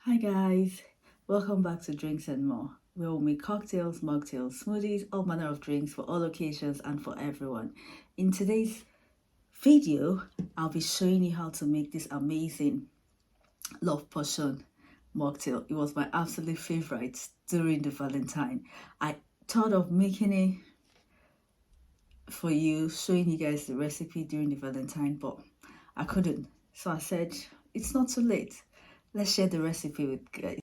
Hi guys, welcome back to Drinks and More, where we'll make cocktails, mocktails, smoothies, all manner of drinks for all occasions and for everyone. In today's video, I'll be showing you how to make this amazing love potion mocktail. It was my absolute favorite during the Valentine. I thought of making it for you, showing you guys the recipe during the Valentine, but I couldn't. So I said, it's not too late. Let's share the recipe with you guys.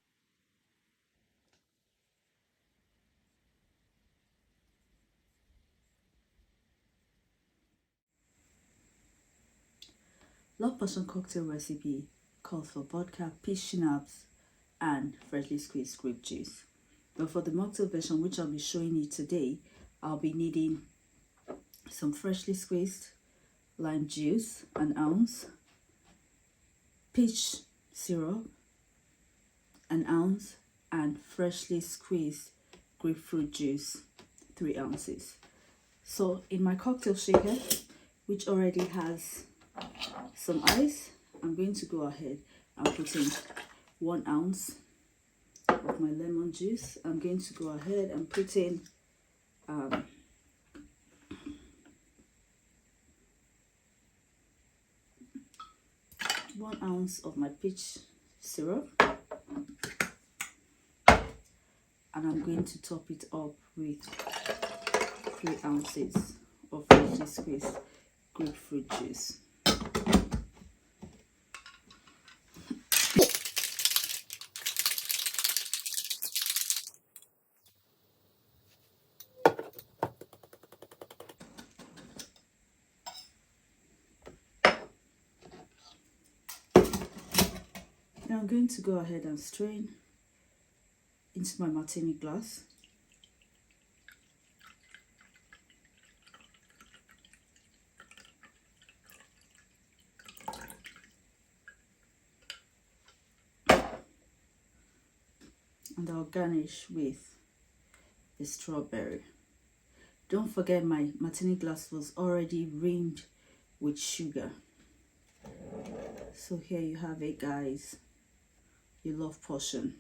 Love Potion cocktail recipe calls for vodka, peach schnapps, and freshly squeezed grape juice. But for the mocktail version, which I'll be showing you today, I'll be needing some freshly squeezed lime juice, an ounce, peach syrup, an ounce, and freshly squeezed grapefruit juice, 3 ounces. So in my cocktail shaker, which already has some ice, I'm going to go ahead and put in 1 ounce of my lemon juice. I'm going to go ahead and put in 1 ounce of my peach syrup, and I'm going to top it up with 3 ounces of freshly squeezed grapefruit juice. Now I'm going to go ahead and strain into my martini glass. And I'll garnish with the strawberry. Don't forget, my martini glass was already rimmed with sugar. So here you have it, guys. Your love potion.